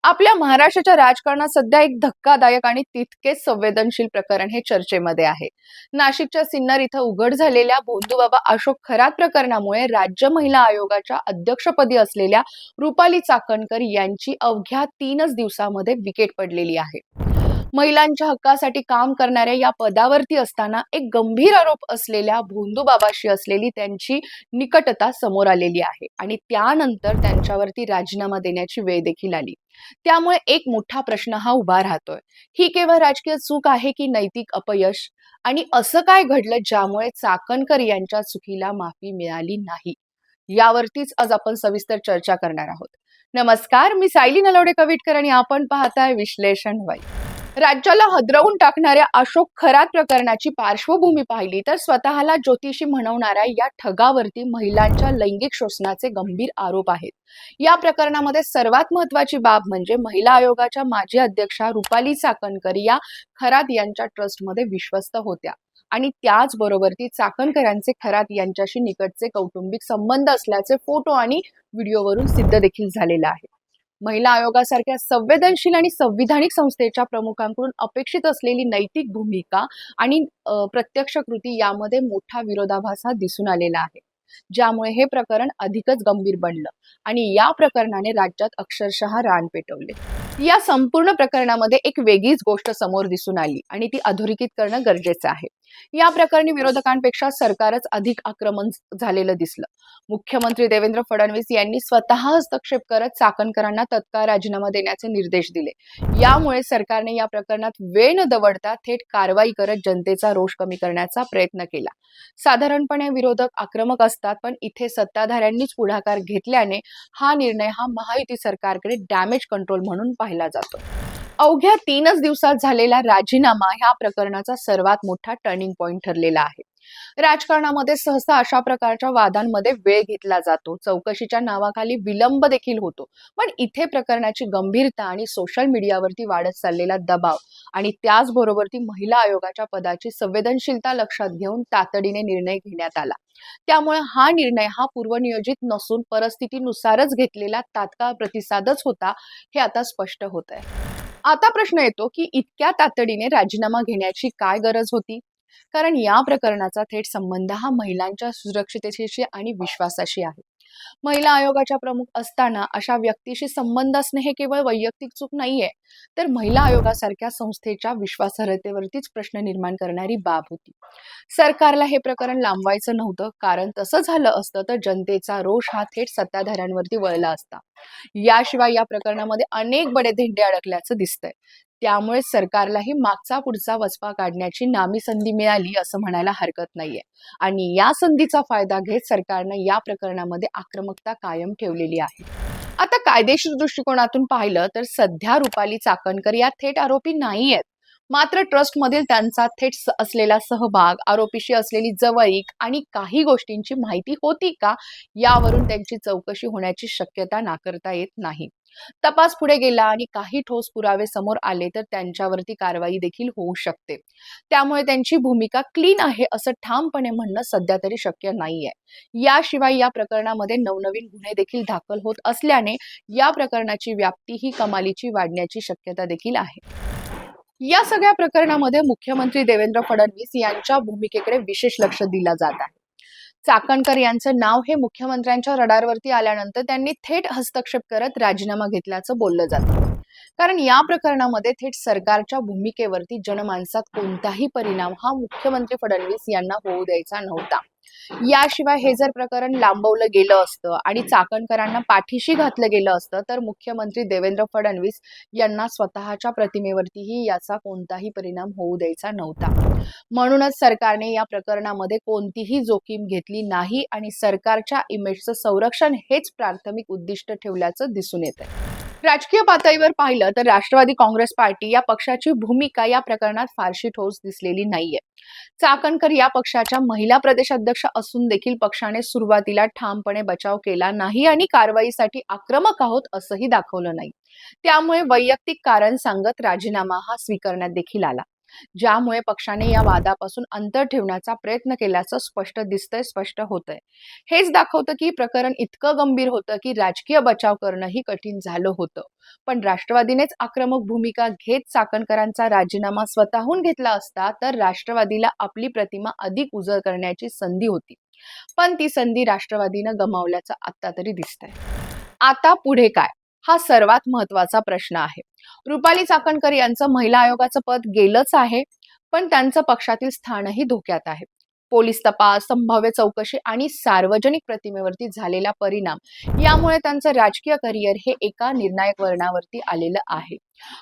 आपल्या महाराष्ट्राच्या राजकारणात सध्या एक धक्कादायक आणि तितकेच संवेदनशील प्रकरण हे चर्चेमध्ये आहे. नाशिकच्या सिन्नर इथं उघड झालेल्या भोंदूबाबा अशोक खरात प्रकरणामुळे राज्य महिला आयोगाच्या अध्यक्षपदी असलेल्या रुपाली चाकणकर यांची अवघ्या 3च दिवसामध्ये विकेट पडलेली आहे. महिलांच्या हक्कासाठी काम करणाऱ्या या पदावरती असताना एक गंभीर आरोप असलेल्या भोंदूबाबाशी असलेली त्यांची निकटता समोर आलेली आहे आणि त्यानंतर त्यांच्यावरती राजीनामा देण्याची वेळ देखील आली. त्यामुळे एक मोठा प्रश्न हा उभा राहतोय. ही केवळ राजकीय चूक आहे की नैतिक अपयश? आणि असं काय घडलं ज्यामुळे चाकणकर यांच्या चुकीला माफी मिळाली नाही? यावरतीच आज आपण सविस्तर चर्चा करणार आहोत. नमस्कार, मी सायली नलवडे कविटकर आणि आपण पाहताय विश्लेषण वाई. राज्याला हादरवून टाकणाऱ्या अशोक खरात प्रकरणाची पार्श्वभूमी पाहिली तर स्वतःला ज्योतिषी म्हणवणाऱ्या या ठगावरती महिलांच्या लैंगिक शोषणाचे गंभीर आरोप आहेत. या प्रकरणामध्ये सर्वात महत्वाची बाब म्हणजे महिला आयोगाच्या माजी अध्यक्षा रुपाली चाकणकर या खरात यांच्या ट्रस्टमध्ये विश्वस्त होत्या आणि त्याचबरोबर ती चाकणकरांचे खरात यांच्याशी निकटचे कौटुंबिक संबंध असल्याचे फोटो आणि व्हिडिओवरून सिद्ध देखील झालेलं आहे. महिला आयोगासारख्या संवेदनशील आणि संविधानिक संस्थेच्या प्रमुखांकडून अपेक्षित असलेली नैतिक भूमिका आणि प्रत्यक्ष कृती यामध्ये मोठा विरोधाभास हा दिसून आलेला आहे, ज्यामुळे हे प्रकरण अधिकच गंभीर बनलं आणि या प्रकरणाने राज्यात अक्षरशः रान पेटवले. या संपूर्ण प्रकरणामध्ये एक वेगळीच गोष्ट समोर दिसून आली आणि ती अधोरेखित करणं गरजेचं आहे. या प्रकरणी विरोधकांपेक्षा सरकारच अधिक आक्रमक झालेलं दिसलं. मुख्यमंत्री देवेंद्र फडणवीस यांनी स्वतः हस्तक्षेप करत चाकणकरांना तत्काळ राजीनामा देण्याचे निर्देश दिले. यामुळे सरकारने या प्रकरणात वेळ न दवडता थेट कारवाई करत जनतेचा रोष कमी करण्याचा प्रयत्न केला. साधारणपणे विरोधक आक्रमक असतात, पण इथे सत्ताधाऱ्यांनीच पुढाकार घेतल्याने हा निर्णय हा महायुती सरकारकडे डॅमेज कंट्रोल म्हणून पाहिला जातो. अवघ्या 3च दिवसात झालेला राजीनामा ह्या प्रकरणाचा सर्वात मोठा टर्निंग पॉइंट ठरलेला आहे. राजकारणामध्ये सहसा अशा प्रकारच्या वादांमध्ये वेळ घेतला जातो, चौकशीच्या नावाखाली विलंब देखील होतो, पण इथे प्रकरणाची गंभीरता आणि सोशल मीडियावरती वाढत चाललेला दबाव आणि त्याचबरोबर ती महिला आयोगाच्या पदाची संवेदनशीलता लक्षात घेऊन तातडीने निर्णय घेण्यात आला. त्यामुळे हा निर्णय हा पूर्वनियोजित नसून परिस्थितीनुसारच घेतलेला तात्काळ प्रतिसादच होता, हे आता स्पष्ट होत आहे. आता प्रश्न येतो की इतक्या तातडीने राजीनामा घेण्याची काय गरज होती? कारण या प्रकरणाचा थेट संबंध हा महिलांच्या सुरक्षिततेशी आणि विश्वासाशी आहे. महिला आयोगाच्या प्रमुख असताना अशा व्यक्तीशी संबंध असणे हे केवळ वैयक्तिक चूक नाहीये, तर महिला आयोगासारख्या संस्थेच्या विश्वासार्हतेवरतीच प्रश्न निर्माण करणारी बाब होती. सरकारला हे प्रकरण लांबवायचं नव्हतं, कारण तसं झालं असतं तर जनतेचा रोष हा थेट सत्ताधाऱ्यांवरती वळला असता. याशिवाय या प्रकरणामध्ये अनेक बडेधेंडे अडकल्याचं दिसतंय. त्यामुळे सरकारलाही मागचा पुढचा वचपा काढण्याची नामी संधी मिळाली असं म्हणायला हरकत नाहीये आणि या संधीचा फायदा घेत सरकारनं या प्रकरणामध्ये आक्रमकता कायम ठेवलेली आहे. आता कायदेशीर दृष्टिकोनातून पाहिलं तर सध्या रुपाली चाकणकर या थेट आरोपी नाहीयेत. मात्र ट्रस्टमधील त्यांचा थेट असलेला सहभाग, आरोपीशी असलेली जवळीक आणि काही गोष्टींची माहिती होती का, यावरून त्यांची चौकशी होण्याची शक्यता नाकारता येत नाही. तपास पुढे गेला आणि काही ठोस पुरावे समोर आले तर त्यांच्यावरती कारवाई देखील होऊ शकते. त्यामुळे त्यांची भूमिका क्लीन आहे असं ठामपणे म्हणणं सध्या तरी शक्य नाहीये. याशिवाय या प्रकरणामध्ये नवनवीन गुन्हे देखील दाखल होत असल्याने या प्रकरणाची व्याप्ती ही कमालीची वाढण्याची शक्यता देखील आहे. या सगळ्या प्रकरणामध्ये मुख्यमंत्री देवेंद्र फडणवीस यांच्या भूमिकेकडे विशेष लक्ष दिलं जात आहे. चाकणकर यांचं नाव हे मुख्यमंत्र्यांच्या रडारवरती आल्यानंतर त्यांनी थेट हस्तक्षेप करत राजीनामा घेतल्याचं बोललं जातं. कारण या प्रकरणामध्ये थेट सरकारच्या भूमिकेवरती जनमानसात कोणताही परिणाम हा मुख्यमंत्री फडणवीस यांना होऊ द्यायचा नव्हता. याशिवाय हे जर प्रकरण लांबवलं गेलं असतं आणि चाकणकरांना पाठीशी घातलं गेलं असतं तर मुख्यमंत्री देवेंद्र फडणवीस यांना स्वतःच्या प्रतिमेवरतीही याचा कोणताही परिणाम होऊ द्यायचा नव्हता. म्हणूनच सरकारने या प्रकरणामध्ये कोणतीही जोखीम घेतली नाही आणि सरकारच्या इमेजचं संरक्षण हेच प्राथमिक उद्दिष्ट ठेवल्याचं दिसून येतंय. राजकीय पातळीवर पाहिलं तर राष्ट्रवादी काँग्रेस पार्टी या पक्षाची भूमिका या प्रकरणात फारशी ठोस दिसलेली नाहीये. चाकणकर या पक्षाच्या महिला प्रदेशाध्यक्ष असून देखील पक्षाने सुरुवातीला ठामपणे बचाव केला नाही आणि कारवाईसाठी आक्रमक आहोत असंही दाखवलं नाही. त्यामुळे वैयक्तिक कारण सांगत राजीनामा हा स्वीकारण्यात देखील आला. ज्यामुळे पक्षाने या वादापासून अंतर ठेवण्याचा प्रयत्न केल्याचं स्पष्ट दिसतंय, स्पष्ट होतंय. हेच दाखवतं की प्रकरण इतकं गंभीर होतं की राजकीय बचाव करणंही कठीण झालं होतं. पण राष्ट्रवादीनेच आक्रमक भूमिका घेत चाकणकरांचा राजीनामा स्वतःहून घेतला असता तर राष्ट्रवादीला आपली प्रतिमा अधिक उजळ करण्याची संधी होती. पण ती संधी राष्ट्रवादीनं गमावल्याचं आता तरी दिसतंय. आता पुढे काय? हा सर्वात महत्वाचा प्रश्न आहे. रुपाली चाकणकर यांचं महिला आयोगाचं पद गेलंच आहे, पण त्यांचं पक्षातील स्थानही धोक्यात आहे. पोलीस तपास, संभाव्य चौकशी आणि सार्वजनिक प्रतिमेवरती झालेला परिणाम यामुळे त्यांचं राजकीय करिअर हे एका निर्णायक वळणावरती आलेलं आहे.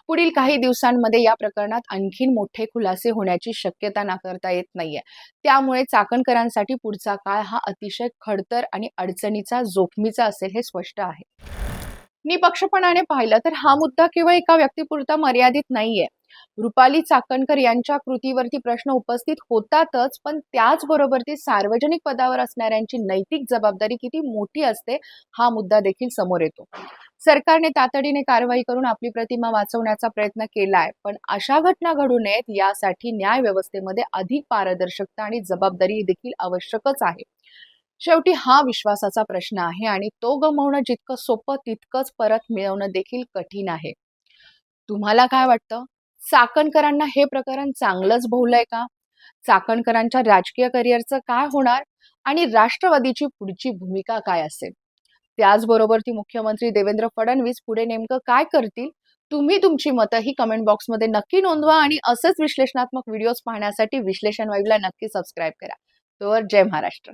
पुढील काही दिवसांमध्ये या प्रकरणात आणखीन मोठे खुलासे होण्याची शक्यता नाकारता येत नाहीये. त्यामुळे चाकणकरांसाठी पुढचा काळ हा अतिशय खडतर आणि अडचणीचा, जोखमीचा असेल हे स्पष्ट आहे. निपक्षपणाने पाहिलं तर हा मुद्दा केवळ एका व्यक्तीपुरता मर्यादित नाहीये. रुपाली चाकणकर यांच्या कृतीवरती प्रश्न उपस्थित होतातच, पण त्याचबरोबर ती सार्वजनिक पदावर असणाऱ्यांची नैतिक जबाबदारी किती मोठी असते हा मुद्दा देखील समोर येतो. सरकारने तातडीने कारवाई करून आपली प्रतिमा वाचवण्याचा प्रयत्न केलाय, पण अशा घटना घडू नयेत यासाठी न्याय व्यवस्थेमध्ये अधिक पारदर्शकता आणि जबाबदारी देखील आवश्यकच आहे. शेवटी हा विश्वासाचा प्रश्न आहे आणि तो गमावणं जितकं सोपं तितकंच परत मिळवणं देखील कठीण आहे. तुम्हाला काय वाटतं? चाकणकरांना हे प्रकरण चांगलंच भोवलंय का? चाकणकरांच्या राजकीय करिअरचं काय होणार? आणि राष्ट्रवादीची पुढची भूमिका काय असेल? त्याचबरोबर ती मुख्यमंत्री देवेंद्र फडणवीस पुढे नेमकं काय करतील? तुम्ही तुमची मतं ही कमेंट बॉक्समध्ये नक्की नोंदवा आणि असेच विश्लेषणात्मक व्हिडिओज पाहण्यासाठी विश्लेषण वाईबला नक्की सबस्क्राईब करा. तर जय महाराष्ट्र.